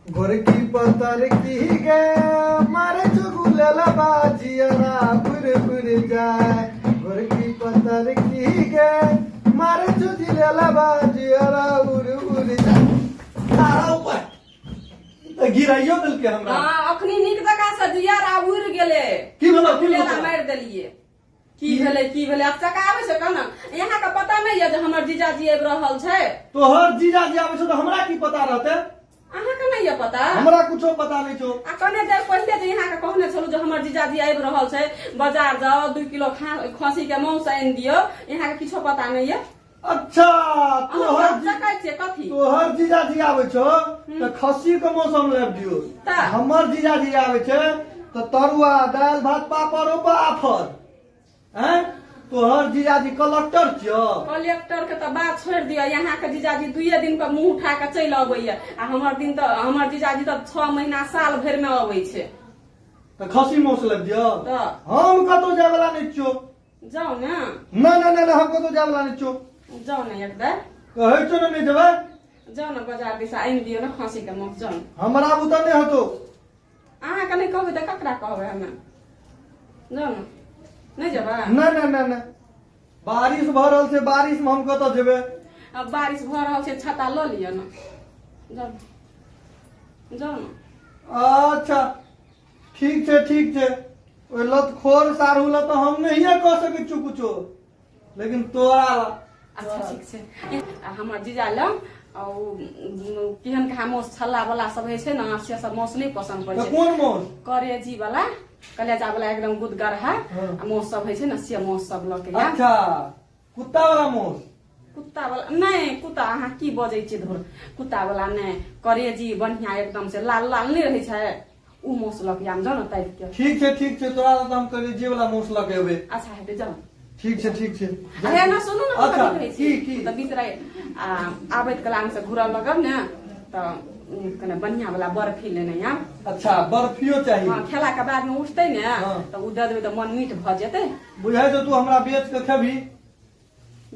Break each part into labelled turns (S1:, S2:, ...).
S1: गोरकी पतर की गे मारे चुगुलेला बाजियाना पुर जाए गोरकी पतर की गे मारे चुगुलेला बाजियाना उड़ जाए गिराइयो दिल के हमरा
S2: अखनी नीक जका से जियारा उड़ गेले
S1: की भेलो
S2: लेला मार देलिए की भेले अब चका आवे छै कना यहाँ का पता नहीं है जे हमर जीजाजी आबि रहल छै
S1: तोहर जीजाजी आबै छै तो हमरा की पता रहते
S2: अहाँ के नहीं है पता
S1: हमरा कुछो पता नहीं छो
S2: आ कने देर पहले जे यहाँ के कहने छलु जे हमर जीजाजी आबि रहल छै बाजार जाओ 2 किलो खसी के मांस आनि दियो यहाँ के किछो पता नहीं है
S1: अच्छा तोहर
S2: चकाय छै कथी
S1: तोहर जीजाजी आबै छो त खस्सी के मौसम लेब दियो हमर जीजाजी आबै छै त तरुआ दाल भात पापड़ पाफर हैं तोहर जीजाजी कलेक्टर छियो
S2: कलेक्टर के तो बात छोड़ दियो यहाँ के जीजाजी 2 दिन पर मुंह उठा के चल अबैया आ हमर जीजाजी तो 6 महीना साल भर में अबै छै
S1: त खस्सी मौस लेब दियो हम कतो जाय वाला नहीं छियो
S2: जाओ ना
S1: ना हम कतो जाय वाला नहीं छियो
S2: जाओ ना एकदम
S1: कहै छो ना नहीं जेबै
S2: जाओ ना बाजार दिशा आनि दियो ना खस्सी के मौस जाओ
S1: हमरा बुता नहीं हतो
S2: अहाँ के नहीं कहबै त ककरा कहबै हमे जाओ ना नहीं जेबै
S1: ना बारिश भ रहल छै बारिश में हम कतो जेबै
S2: अब बारिश भ रहल छै छाता ल लियो ना जाओ ना
S1: अच्छा ठीक छै ओइ लतखोर सारू ल तो हम नहीं कह सकै छु कुछो लेकिन तोरा ला
S2: अच्छा ठीक छै हमर जीजा लम केहन कहा मौस छल्ला वाला सब है छै ना से सब मौस नहीं पसंद पड़े छै
S1: कोन मौस
S2: करेजी वाला कलेजा वाला एकदम गुदगरहा मौस सब है छै ना से मौस सब ल के
S1: अच्छा कुत्ता वाला मौस
S2: कुत्ता वाला नहीं कुत्ता अहाँ की बजै छी धुर कुत्ता वाला नहीं करेजी बढ़िया एकदम से लाल लाल नहीं रहे छै उ मौस ल के आम जाओ ना ताई के
S1: ठीक छै तोरा त हम करेजी वाला मौस ल के एबै
S2: अच्छा हेते जाओ
S1: ठीक छै
S2: अरे ना सुनू ना
S1: अच्छा
S2: की त बितरा आबैत कलाम से घुरा लगब ने त कने बढ़िया वाला बर्फी लेने आम
S1: अच्छा बर्फियो चाहिए
S2: हां खेला के बाद में उठते ने त उ दे देबै त मन मीठ भ जेतै
S1: बुझाइ छौ तू हमरा बेच के खेबी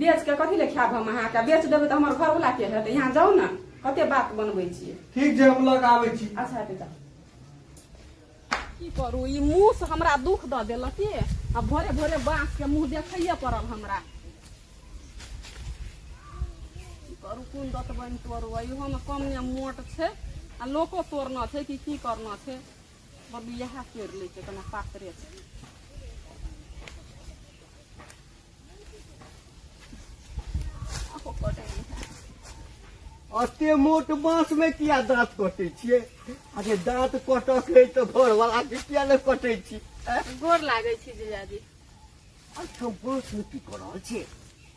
S2: बेच के कथी ले खाब हम अहाँ के बेच देबै त हमर घर वाला के हेतै यहाँ जाऊ ना कते बात बनबै छी
S1: ठीक छै हम लग आबै छी
S2: अच्छा हेतै जा की करू ई मुंह से हमरा दुख द देलक के आ भोरे भोरे बांस के मुंह देखैये पड़ल हमरा करू कोन दत बन तोरू इहो में कम ने मोट छै आ लोको तोड़ना छै कि की करना छै बबी यह तोड़ ले छै कना पातरे छै
S1: अते मोट बांस में किया दांत कटे छिए अरे दांत कटक है तो घर वाला के किया न कटे छी
S2: गोर लागै छी जीजाजी
S1: अच्छा बांस में की कर रहल छी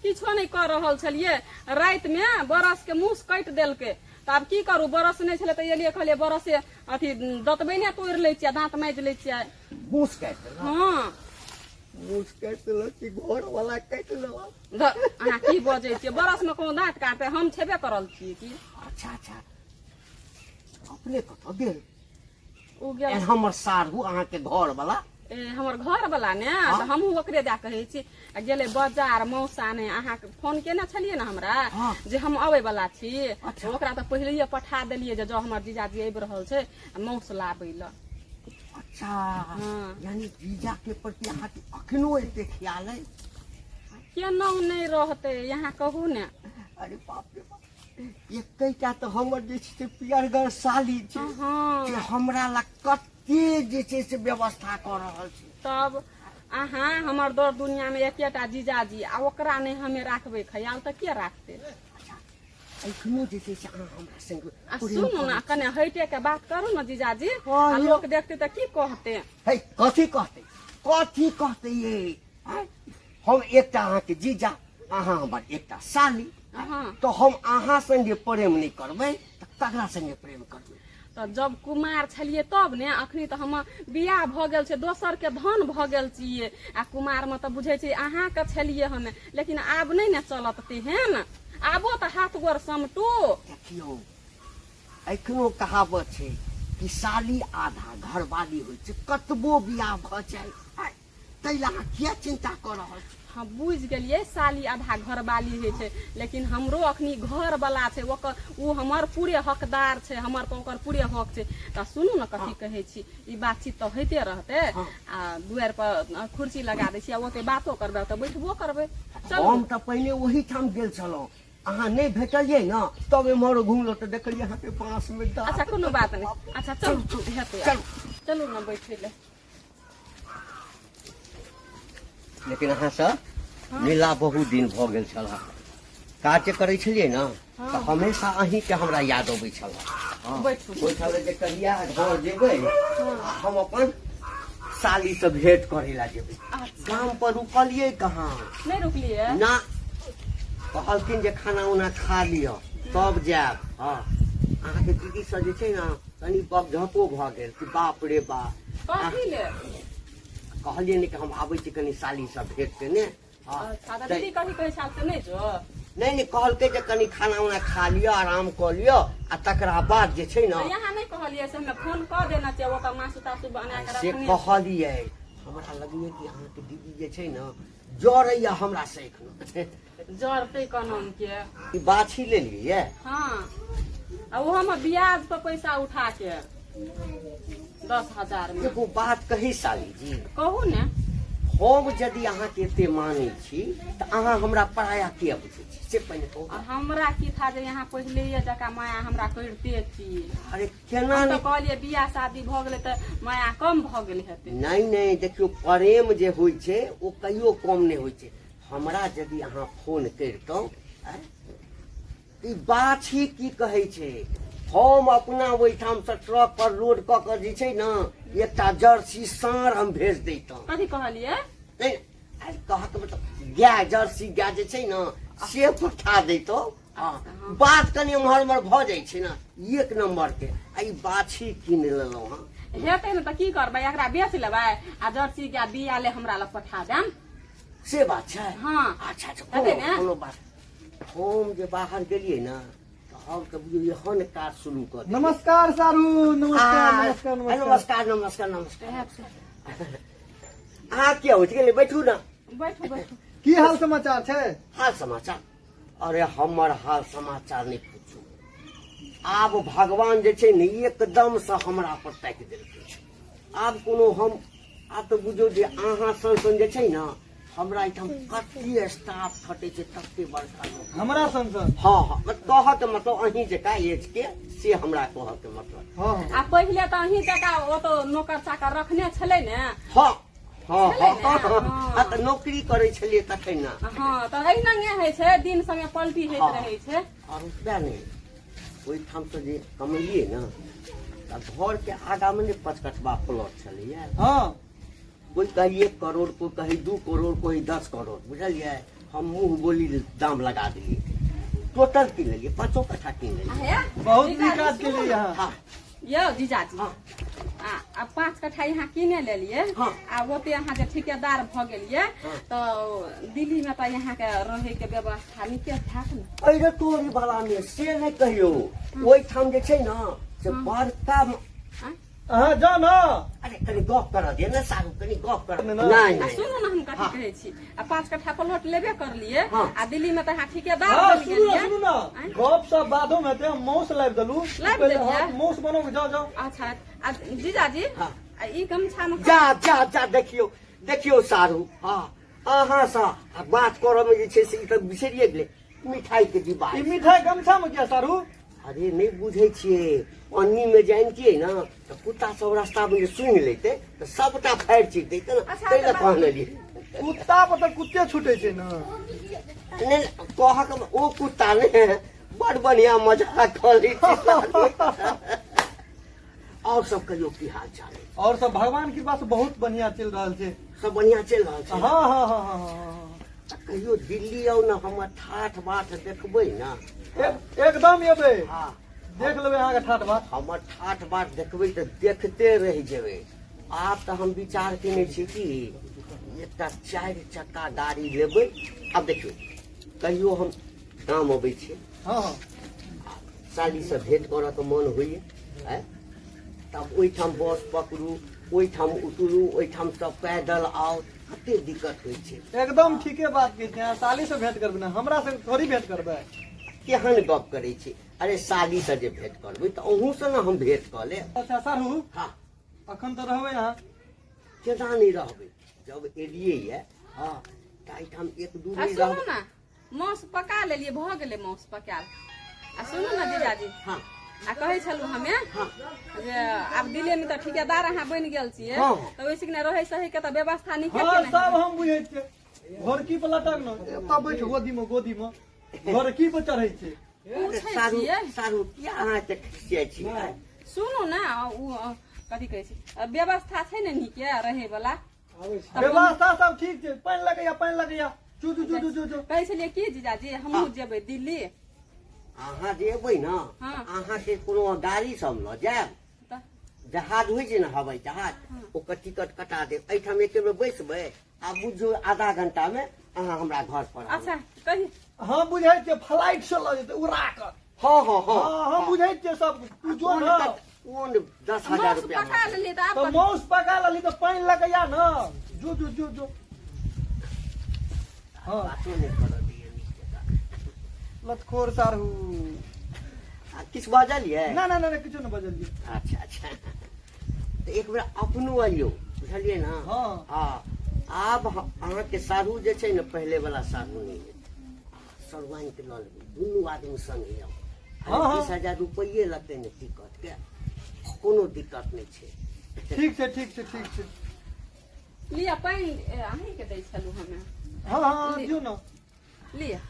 S2: किछो नहीं कर रहल छलिए रात में बरस के मुंह काट देलके त अब की करू बरस नहीं छले त एलिए कहलिए बरस से अथी दतबै ने तोड़ ले छियै दांत माज ले छियै
S1: मुंह काट देलक
S2: हां
S1: मुंह काट देलक कि घर वाला काट लेलक
S2: अहाँ की बजै छियै बरस में कोनो दांत काटे हम छेबे करल छी की
S1: अच्छा अपने कत गेल
S2: उ गेल
S1: हमर सारू अहाँ के घर वाला
S2: हमर घर वाला ने त हमहू ओकरे जा कहै छी गेले बाजार मौसा ने अहाँ के फोन केना छलिए ना हमरा जे हम आबै वाला छी ओकरा त पहिलेये पठा देलिए जे जो हमर जीजाजी आबि रहल छै मौस लाबै ल
S1: अच्छा यानी जीजा के प्रति अहाँ के अखनो एते ख्याल है
S2: केना नहीं रहते यहाँ कहू ने
S1: अरे बाप रे बाप एकैटा त हमर जे छै पियरगर साली छै जे हमरा ला कते जे छै से व्यवस्था कर रहल छै
S2: तब अहाँ हमर दर दुनिया में एकेटा जीजाजी आ ओकरा नहीं हमें राखबे ख्याल त के राखते
S1: अखनो जे छै से अहाँ हमरा संग
S2: सुनू ना कने हटे के बात करू ना जीजाजी आ लोग देखते त की कहते
S1: है कथी कहते ये हम एकटा अहाँ के जीजा अहाँ हमर एकटा साली तो हम अहाँ संगे प्रेम नहीं करबै त ककरा संगे प्रेम करबै
S2: तो जब कुमार छलिए तब ने अखनी तो हम बियाह भ गेल छै दोसर के धन भ गेल छिए आ कुमार में तो बुझे छै अहाँ के छलिए हमें लेकिन आब नहीं ने चलत तेहन आबो तो हाथ गोर समटू
S1: देखियो एखनो कहावत छै कि साली आधा घरवाली होइ छै कतबो बियाह भ जाए त
S3: तैला किया चिंता कर रहल छी
S2: हम बुझ गेलिए साली आधा घर वाली है छे लेकिन हमरो अखनी घर वाला छे ओकर उ हमर पूरे हकदार छे हमर तो ओकर पूरे हक छे त सुनू न कथी कहे छी ई बातचीत तो होते रहते आ दुआर पर कुर्सी लगा दै छी आ ओते बातो करबे त बैठबो करबे चल
S3: हम त पहिले ओही ठाम गेल छलौ अहाँ नहीं भेटलिए न तब एमहर घुमलो त देखलिए अहाँ के पास में
S2: अच्छा कोनो बात नहीं अच्छा चल हेतै चलू न बैठे ले
S3: लेकिन अहाँ सब मिला बहुत दिन भ गेल छल काज करे छलिए न त हमेशा अहीं के हमरा याद अबै छल
S2: बैठू
S3: बैठल जे कहिया घर जेबै हम अपन साली से भेंट करे ला जेबै गांव पर रुकलिए कहाँ
S2: नहीं रुकलिए
S3: ना कहलखिन जे खाना उना खा लियो तब जाब अहाँ के दीदी से जे छै न तनी बगझपो भ गेल कि बाप रे बाप
S2: कथी ले
S3: कहलिए ने कि हम आबै छी कनी साली से भेंट केने
S2: अच्छा दीदी कथी कहे छाल से नहीं जो
S3: नहीं कहलकै जे कनी खाना उना खा लियो आराम क लियो आ तकरा बाद जे छै न
S2: यहाँ नहीं कहलिए से हमें फोन कर देना चाहिए वो मासु तासु बना के
S3: से
S2: रखने
S3: कहलिए हमरा लगइए कि अहाँ के दीदी जे छै न जरैया हमरा से एखनो
S2: जरते कनम के
S3: ई बाछी ले लिए
S2: हाँ आ वो हम ब्याज पर पैसा उठा के 10,000 में
S3: एगो बात कही साली जी
S2: कहू ने
S3: हम यदि अहाँ के एते मानै छी त अहाँ हमरा पराया किया बुझै छी से पहिले कहू
S2: आ हमरा की था जे यहाँ पहिले ये जका माया हमरा करते छी
S3: अरे केना
S2: हम
S3: नहीं
S2: तो कहलिए बियाह शादी भ गेले त माया कम भ गेल हेते
S3: नहीं देखियो प्रेम जे होय छै ओ कहियो कम नहीं होय छै हमरा यदि अहाँ फोन करितौ ई बाछी की कहै छै हम अपना ओहिठाम से ट्रक पर लोड क के जे छै न एकटा जर्सी साँढ़ हम भेज दैतौ
S2: कथी कहलिए
S3: नहीं कहत मतलब गाय जर्सी गाय जे छै न से पठा दैतौ बात कनी उम्हर उम्हर भ जाइ छै न एक नंबर के आ ई बाछी कीन लेलौ हां
S2: हेतै न त की करबै एकरा बेच लेबै आ जर्सी गाय बिया ले हमरा लग पठा देम
S3: से बात छै
S2: हाँ
S3: अच्छा
S2: हेतै ने?
S3: कोनो बात हम जे बाहर गेलिए न हम तो बुझियो एहन काज शुरू कर दियै।
S1: नमस्कार सारू नमस्कार नमस्कार नमस्कार
S3: नमस्कार अहाँ क्या होइत गेलै बैठू न
S2: बैठू बैठू
S1: की हाल समाचार छै
S3: हाल समाचार अरे हमर हाल समाचार नहीं पूछू आब भगवान जे छै ने एकदम से हमरा पर ताकि देलकै आब कोनो हम आब तो बुझो जे अहाँ सन जे छै न हमरा एठाम कते स्टाफ खटे छै तते बड़का लोग
S1: हमरा संसद
S3: हाँ कहत मतलब अहीं जका एज के से हमरा कहत मतलब
S1: हाँ
S2: आ पहिले त अहीं जका ओ तो नौकर चाकर रखने छलै ने
S3: हाँ हाँ
S2: छलै
S3: हाँ
S2: ने?
S3: हाँ
S2: हाँ।
S3: त नौकरी करे छलिए तखन ना
S2: हाँ त एहिना ने होइ छै दिन संगे पलटी होइत
S3: हाँ।
S2: रहै छै
S3: और रुपया नहीं ओहिठाम से जे कमलिए न त घर के आगा में 5 कट्ठा प्लॉट छलिए
S1: हाँ
S3: कोई कही 1 करोड़ कोई कही 2 करोड़ कोई 10 करोड़ बुझलिए हम मुंह बोली दाम लगा दिए टोटल किन लेलिए 5 कट्ठा किन लेलिए
S1: बहुत नीक काज के लिए यहाँ
S3: हाँ
S2: यौ जीजाजी
S3: हाँ
S2: आ 5 कट्ठा यहाँ किने लेलिए
S3: हाँ।
S2: आ ओते यहाँ जे ठेकेदार भ गेलिए तो दिल्ली में त यहाँ के रहे के व्यवस्था नीके ठाक न
S3: अरे तोरी वाला में से नहीं कहियो ओहिठाम जे छै न से बड़का
S1: हाँ जा न
S3: अरे कनी गप कर दे ना सारू कनी गप कर
S1: नहीं,
S3: नहीं
S2: आ
S3: नहीं
S2: सुनू न हम कथी कहै छी आ 5 कट्ठा प्लॉट लेबे कर लिए
S3: हाँ।
S2: आ दिल्ली में त यहाँ ठेकेदार
S1: हाँ
S2: बन
S1: सुनू ना
S2: गेलिए
S1: सुनू ना गप सब बादो में ते मौस लाइब दलू
S2: लाइब
S1: पहले
S2: देलियै?
S1: हाँ, मौस बनो जाओ जाओ
S2: अच्छा आ जीजाजी
S3: हाँ।
S2: आ ई गमछा में
S3: जा देखियो देखियो सारू हाँ अहाँ सा बात करऽ में जे छै से ई त बिसरिए गेलै मिठाई के डिब्बा
S1: ई मिठाई गमछा में क्या सारू
S3: अरे नहीं बुझे छिए अन्नी में जानतिए ना तो कुत्ता सब रास्ता में जे सुनि लेते तो सबटा फाड़ि चीर देते ना
S2: अच्छा,
S3: तै ला
S2: तो
S3: कहलिए
S1: कुत्ता पर तो कुत्ते छूटे छै न
S3: नहीं कहक ओ कुत्ता ने बड़ बढ़िया मजाक करी और सब कहियो की हाल चाल है
S1: और सब भगवान की कृपा से बहुत बढ़िया चल रहा है
S3: सब बढ़िया चल रहा है
S1: हाँ हाँ हाँ हाँ हाँ
S3: कहियो दिल्ली आओ ना हम ठाठ बाट देखबै ना
S1: एकदम एबे
S3: हाँ
S1: देख लेबै अहाँ के ठाठ बात
S3: हमर ठाठ बाट देखबै तो देखते रह जेबै आब तो हम विचार केने छी कि एकटा 4 चक्का गाड़ी लेबै अब देखियो कहियो हम गाम अबै छी
S1: हाँ हाँ
S3: साली से भेंट करऽ के मन होइए है तब ओहिठाम बस पकड़ू ओहिठाम उतरू ओहिठाम से पैदल आओ कते दिक्कत होइ छै।
S1: एकदम ठीके बात कहै छै। साली से भेंट करबै ना, हमरा से थोड़ी भेंट करबै।
S3: केहन गप करै छी। अरे साली से जे भेंट करबै तऽ अहूँ से ना हम भेंट कऽ ले।
S1: अच्छा सारू,
S3: हाँ
S1: अखन तो रहबै यहाँ।
S3: केना नहीं रहबै, जब एलियै ये हाँ ताइठाम एक दू
S2: आ
S3: दिन
S2: सुनू
S3: रहबै।
S2: ना, मांस पका लेलिए, भ गेलै मांस पकाल। आ सुनू ना जीजाजी,
S3: हाँ
S2: आ कहै छलू हमे
S3: हाँ
S2: जे आब दिल्ली में तो ठेकेदार अहाँ बनि गेल छियै,
S3: हाँ।
S2: तो वैसे कि रहे सही के तो व्यवस्था निकल
S1: हाँ
S2: के
S1: सब हम बुझै छियै। घरकी पर लटक न, एतऽ बैठ गोदी में घरकी पर चढ़ै छै।
S3: अरे
S2: पूछै
S3: सारू
S2: छियै।
S3: सारू किया अहाँ के खिसियाइ छी।
S2: सुनू ना, उ कथी कहै छै, व्यवस्था छै ने नीके रहे वाला।
S1: व्यवस्था सब ठीक छै। पानि लगैया चू चू चू चू चू।
S2: कहै छलियै की जीजाजी हमहूँ जेबै दिल्ली।
S3: अहाँ जे एबै ना
S2: हाँ।
S3: अहाँ के कोनो गाड़ी सब लऽ जायब।
S2: तऽ
S3: जहाज होइ छै ने हवाई जहाज, ओकर टिकट कटा देब। एहिठाम एके बेर बैसबै आ बुझियौ आधा घंटा में अहाँ हमरा घर पर आबू।
S2: अच्छा कही
S1: हम बुझै छियै फ्लाइट से लऽ जेतै उड़ा कऽ।
S3: हाँ हाँ हाँ
S1: हाँ हम बुझै छियै सब। तू जो न
S3: कोन 10,000
S2: मांस
S3: रुपया
S2: पका लेलियै तऽ
S1: तो
S2: आब
S1: मांस पका लेली तो पानि लगैया न। जो जो जो जो। हाँ
S3: बातो नहीं करऽ दिए नीक।
S1: लतखोर सारू।
S3: किछु बाजलियै।
S1: ना ना ना किछो न बजलियै।
S3: अच्छा अच्छा तो एक बेर अपनो आइयो बुझलियै ना।
S1: हाँ।
S3: हाँ आब अहाँ के सारू जे छै ने पहले वाला सारू नहीं है। सरवाइन के लऽ लेबै दुनू आदमी संगे आउ।
S1: हाँ, हाँ।
S3: 20,000 रुपये लगतै ने टिकट के, कोनो दिक्कत नहीं छै।
S1: ठीक छै ठीक छै ठीक छै।
S2: लिया पानि अहीं के दै छलू हमे।
S1: हाँ हाँ जो न।
S2: लिया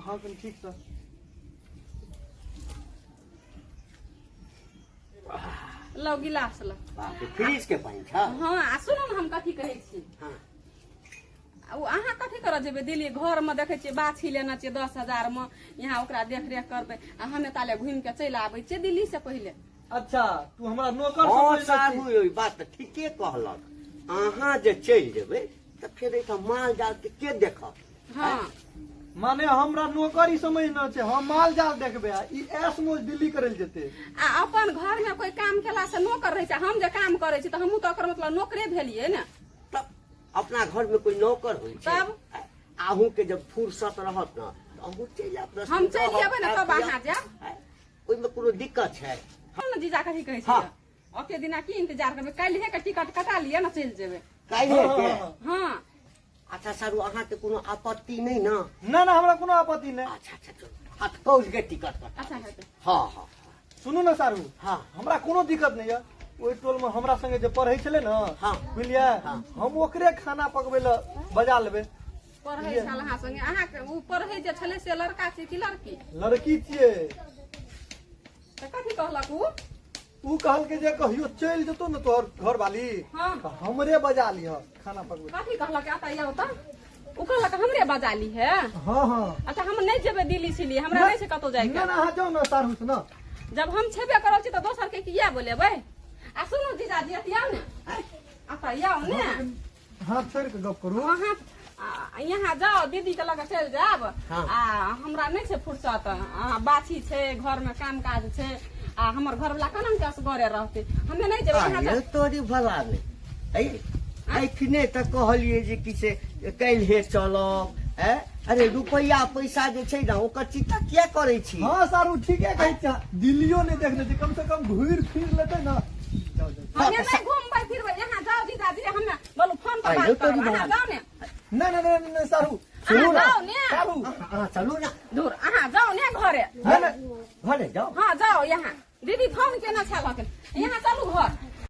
S1: हाँ कनि ठीक से।
S2: लो गिलास लो।
S3: बाप रे, फ्रिज के पानि छ।
S2: हाँ आ सुनू ने हम कथी कहै छी,
S3: हाँ
S2: उ अहाँ कथी करऽ जेबै दिल्ली। घर में देखै छियै बाछी लेना छियै 10,000 में, यहाँ ओकरा देख रेख करबै आ हमे ताले घुमि के चलि आबै छियै दिल्ली से पहिले।
S1: अच्छा तू हमरा नौकर
S3: हाँ
S1: समझ
S3: सारू
S1: छी।
S3: ई बात तऽ ठीके कहलक। अहाँ जे चलि जेबै तऽ फेर एहिठाम माल जाल के देखत।
S2: हाँ
S1: माने हमरा नौकरी समझना छै। हम माल जाल देखबै आ ई ऐश मौज दिल्ली करल जेतै।
S2: आ अपन घर में कोई काम केला से नौकर रहै छै। हम जे काम करै छी तऽ हमहूँ तऽ ओकर मतलब नौकरे भेलियै ने।
S3: तब अपना घर में कोई नौकर होइ छै।
S2: तब?
S3: आहू के जब फुर्सत रहत ना तो अहू चलि आब।
S2: हम चलि जेबै ने तब अहाँ जायब।
S3: ओहिमे कोनो दिक्कत छै।
S2: हम ने जीजा कथी कहै
S3: हाँ।
S2: छियै, ओते दिना की इंतजार करबै, काल्हि के टिकट कटा लिअ ना चलि जेबै।
S3: काल्हि के
S2: हाँ
S3: अच्छा सारू अहाँ के कोनो आपत्ति नहीं ना।
S1: ना ना हमरा कोनो आपत्ति नहीं।
S3: अच्छा अच्छा चलो हाथ पहुँच के टिकट कटा।
S2: अच्छा हेतै।
S3: हाँ हाँ
S1: सुनू ना सारू,
S3: हाँ
S1: हमरा कोनो दिक्कत नहीं है। ओहि टोल में हमरा संगे जे पढ़ै छलै ना,
S3: हाँ।
S1: बुझलियै, हम ओकरे खाना पकबै ला बजा लेबै।
S2: पढ़ै छल अहाँ संगे, अहाँके उ पढ़ै जे छलै से लड़का छै कि लड़की?
S1: लड़की छियै।
S2: तऽ कथी कहलक उ?
S1: उ कहलकै जे कहियो चलि जेतौ ने तोहर घर वाली
S2: हाँ।
S1: तऽ हमरे बजा लिह खाना पकबै।
S2: कथी कहलक आता यौ तऽ? उ कहलक हमरे बजा ली है।
S1: हाँ हाँ
S2: अच्छा हम नहीं जेबै दिल्ली सिल्ली, हमरा नहीं छै कतौ जाय
S1: ना
S2: के।
S1: ना अहाँ जाउ ना सारू से ना।
S2: जब हम छेबे करल छी तऽ दोसर के किया बोलेबै? आ सुनू जीजाजी अतिया ने, आता यौ ने,
S1: हाथ छोड़ के गप करू।
S2: वहाँ यहाँ जाओ दीदी के लगे चलि जाब।
S3: हाँ।
S2: आ हमरा नहीं छै फुर्सत, बाछी छै घर में काम काज छै आ हमर घर वाला केना के असगरे रहते, हमे नहीं जेबै। यहाँ
S3: अरे तोरी भला नहीं एखने तक कहलिए जे कि से काल्हि चलब। अरे रुपया पैसा जे छै ना ओकर चिंता किया करै छी।
S1: हाँ सारू ठीके कहै छ। दिल्लियो नहीं देखने छै, कम से कम घूर फिर लेतै ना। जाओ जाओ।
S2: हमे नहीं घूमबै फिरबै, यहाँ जाओ जीजाजी, हमे बोलू फोन पर
S3: अरे
S2: बात करब,
S3: तोरी
S2: अहाँ जाओ ने।
S1: ना ना ना ना सारू
S2: अहाँ जाओ ने,
S1: सारू
S3: हाँ चलू ना
S2: दूर अहाँ जाओ ने घरे।
S1: ना ना
S3: घरे जाओ।
S2: हाँ जाओ यहाँ, दीदी फोन केना छलक, यहाँ चलू घर।